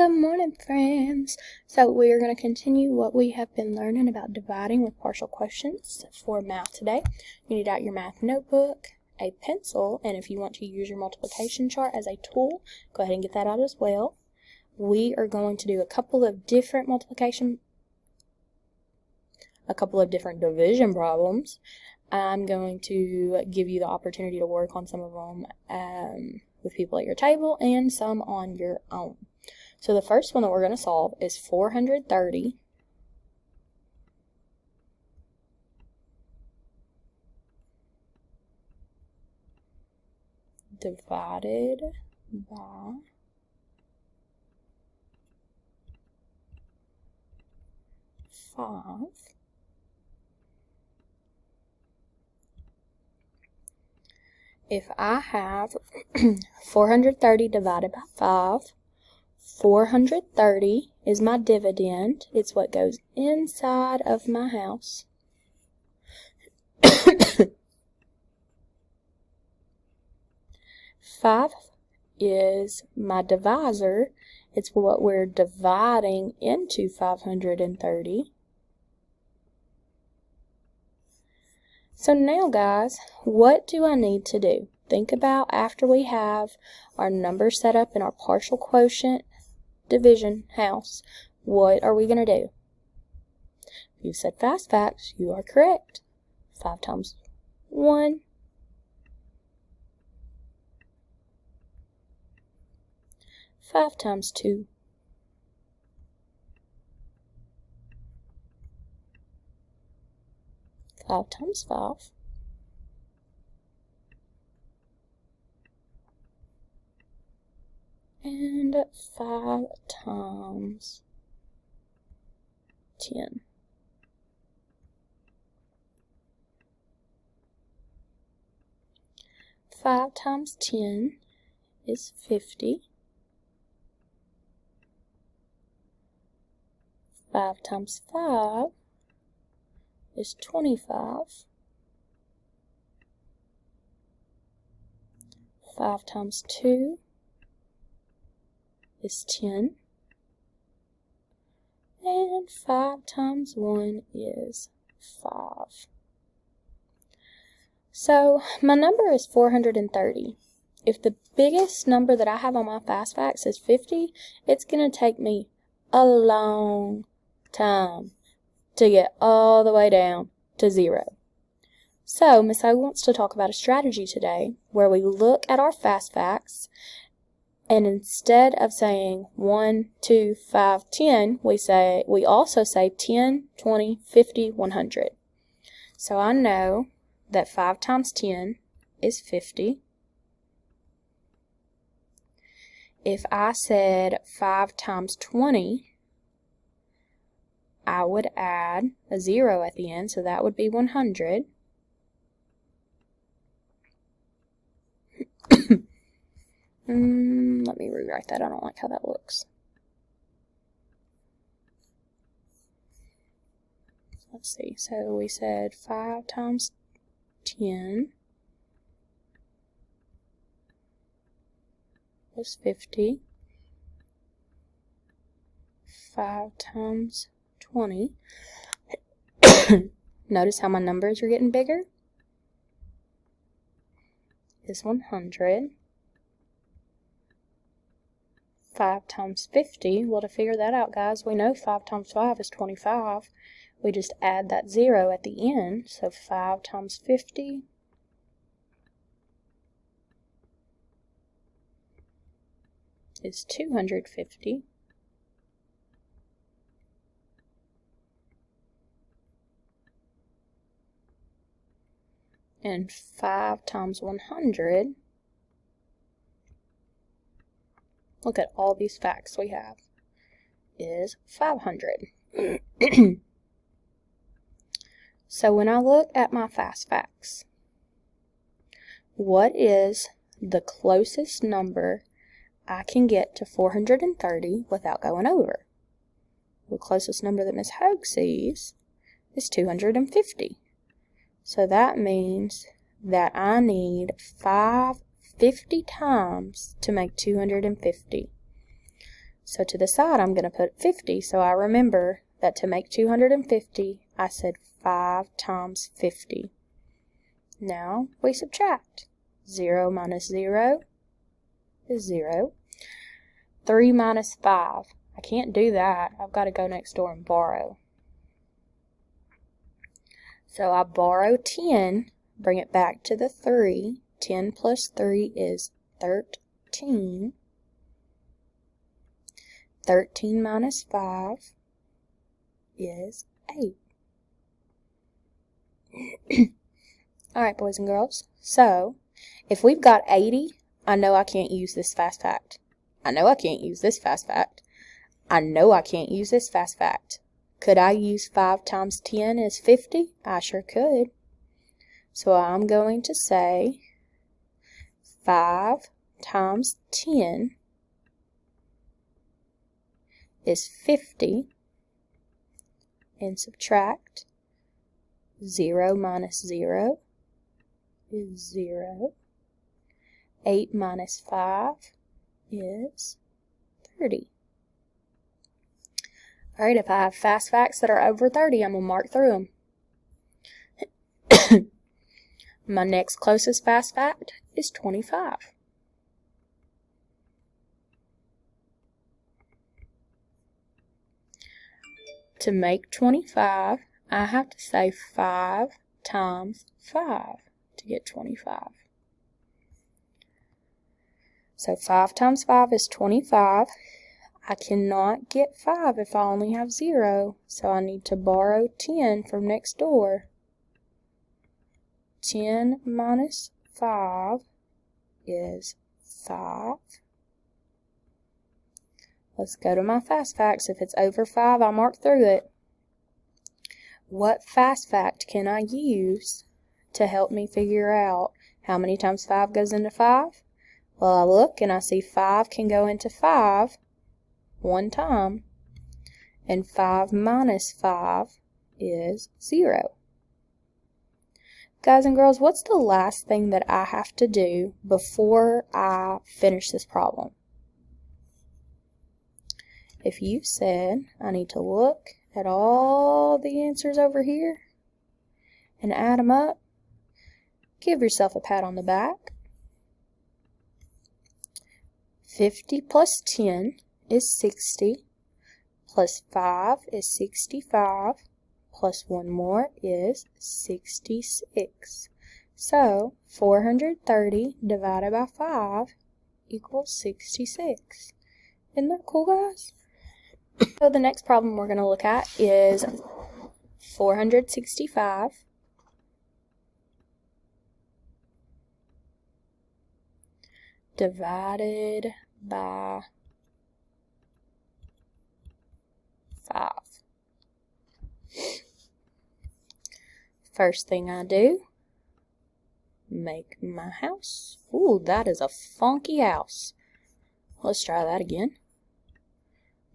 Good morning, friends. So we are going to continue what we have been learning about dividing with partial quotients for math today. You need out your math notebook, a pencil, and if you want to use your multiplication chart as a tool, go ahead and get that out as well. We are going to do a couple of different division problems. I'm going to give you the opportunity to work on some of them with people at your table and some on your own. So the first one that we're going to solve is 430 divided by 5. If I have 430 divided by 5, 430 is my dividend. It's what goes inside of my house. 5 is my divisor. It's what we're dividing into 530. So now, guys, what do I need to do? Think about after we have our numbers set up in our partial quotient division house, what are we going to do? If you said fast facts, you are correct. 5 times 1. 5 times 2. 5 times 5. And 5 times 10. Five times 10 is 50. 5 times 5 is 25. 5 times 2 is 10. And 5 times 1 is 5. So my number is 430. If the biggest number that I have on my fast facts is 50, it's going to take me a long time to get all the way down to 0. So Miss O wants to talk about a strategy today where we look at our fast facts, and instead of saying 1, 2, 5, 10, we also say 10, 20, 50, 100. So I know that 5 times 10 is 50. If I said 5 times 20, I would add a 0 at the end, so that would be 100. Let me rewrite that. I don't like how that looks. Let's see. So we said 5 times 10 was 50. 5 times 20. Notice how my numbers are getting bigger? Is 100. 5 times 50. Well, to figure that out, guys, we know 5 times 5 is 25. We just add that 0 at the end. So 5 times 50 is 250. And 5 times 100, look at all these facts we have, is 500. So when I look at my fast facts, what is the closest number I can get to 430 without going over? The closest number that Miss Hogue sees is 250. So that means that I need 5 50 times to make 250. So to the side, I'm going to put 50. So I remember that to make 250, I said 5 times 50. Now we subtract. 0 minus 0 is 0. 3 minus 5. I can't do that. I've got to go next door and borrow. So I borrow 10, bring it back to the 3. 10 plus 3 is 13. 13 minus 5 is 8. Alright, boys and girls. So, if we've got 80, I know I can't use this fast fact. I know I can't use this fast fact. I know I can't use this fast fact. Could I use 5 times 10 is 50? I sure could. So I'm going to say 5 times 10 is 50, and subtract 0 minus 0 is 0. 8 minus 5 is 30. Alright, if I have fast facts that are over 30, I'm going to mark through them. My next closest fast fact is 25. To make 25, I have to say 5 times 5 to get 25. So 5 times 5 is 25. I cannot get 5 if I only have 0, so I need to borrow 10 from next door. 10 minus 5 is 5. Let's go to my fast facts. If it's over 5, I'll mark through it. What fast fact can I use to help me figure out how many times 5 goes into 5? Well, I look and I see 5 can go into 5 one time, and 5 minus 5 is 0. Guys and girls, what's the last thing that I have to do before I finish this problem? If you said I need to look at all the answers over here and add them up, give yourself a pat on the back. 50 plus 10 is 60, plus 5 is 65, plus 1 more is 66. So 430 divided by 5 equals 66. Isn't that cool, guys? So the next problem we're going to look at is 465 divided by 5. First thing I do, make my house. Ooh, that is a funky house. Let's try that again.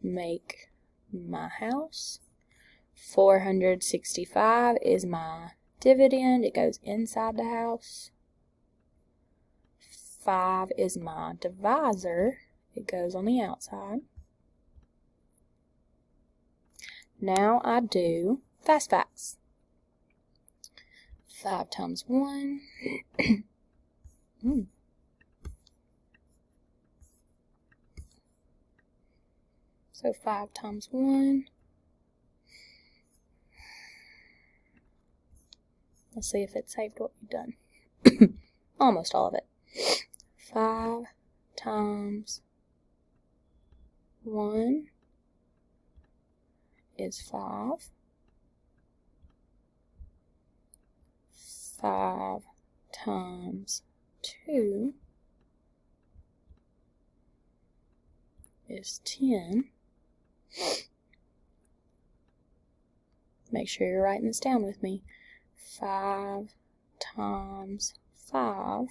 Make my house. 465 is my dividend. It goes inside the house. 5 is my divisor. It goes on the outside. Now I do fast facts. 5 times 1. So 5 times 1. Let's see if it saved what we've done. Almost all of it. 5 times 1 is 5. 5 times 2 is 10. Make sure you're writing this down with me. 5 times 5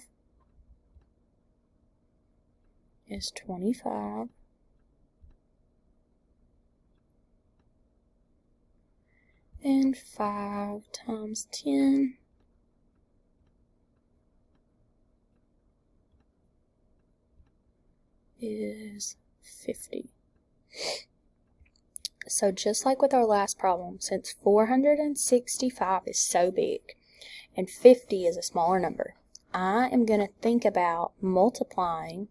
is 25. And 5 times 10 is 50. So just like with our last problem, since 465 is so big and 50 is a smaller number, I am going to think about multiplying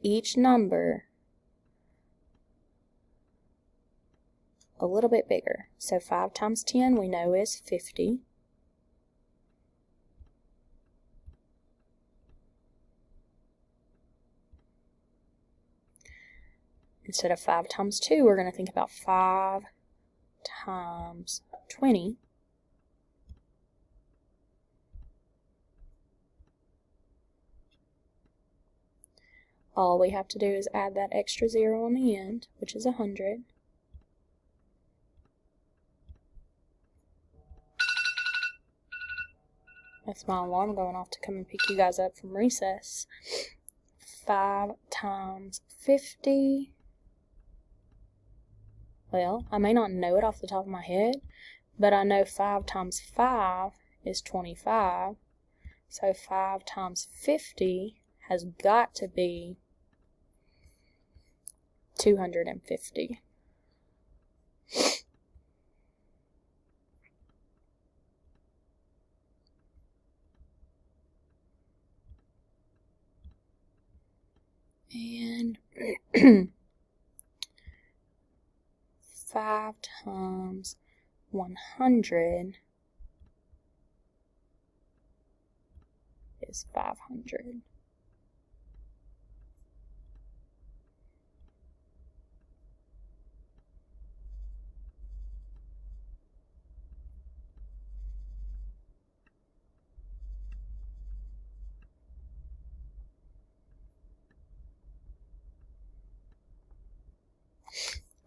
each number a little bit bigger. So 5 times 10 we know is 50. Instead of 5 times 2, we're going to think about 5 times 20. All we have to do is add that extra 0 on the end, which is 100. That's my alarm going off to come and pick you guys up from recess. 5 times 50. Well, I may not know it off the top of my head, but I know 5 times 5 is 25. So 5 times 50 has got to be 250. And 5 times 100 is 500.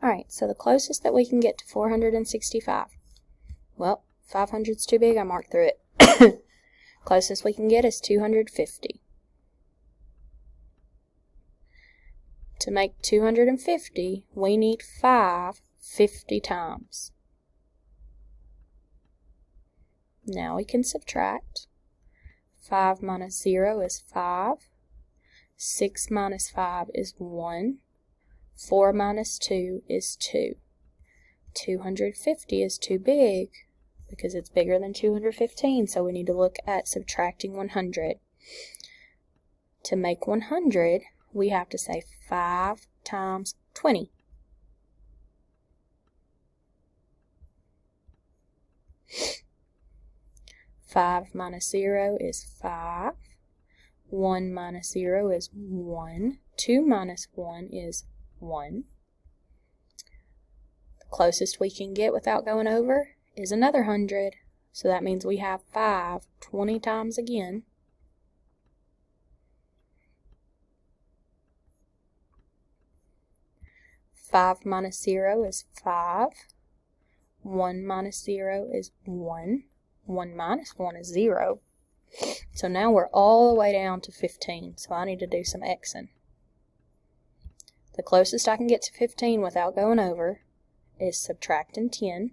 Alright, so the closest that we can get to 465. Well, 500's too big, I marked through it. Closest we can get is 250. To make 250, we need 5 50 times. Now we can subtract. 5 minus 0 is 5. 6 minus 5 is 1. 4 minus 2 is 2. 250 is too big because it's bigger than 215, so we need to look at subtracting 100. To make 100, we have to say 5 times 20. Five minus 0 is 5. 1 minus 0 is 1. 2 minus 1 is 1. The closest we can get without going over is another 100. So that means we have 5 20 times again. Five minus 0 is 5. 1 minus 0 is 1. 1 minus 1 is 0. So now we're all the way down to 15. So I need to do some xing. The closest I can get to 15 without going over is subtracting 10.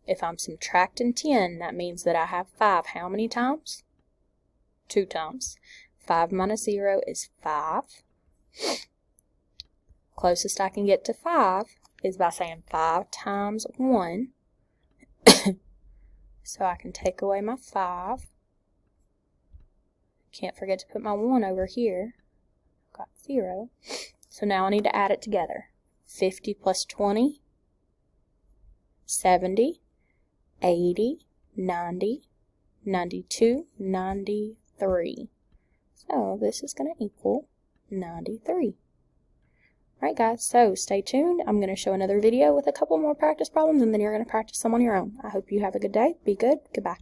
If I'm subtracting 10, that means that I have 5 how many times? 2 times. 5 minus 0 is 5. Closest I can get to 5 is by saying 5 times 1. So I can take away my 5. Can't forget to put my 1 over here. Got 0. So now I need to add it together. 50 plus 20, 70, 80, 90, 92, 93. So this is going to equal 93. Alright guys, so stay tuned. I'm going to show another video with a couple more practice problems and then you're going to practice some on your own. I hope you have a good day. Be good. Goodbye.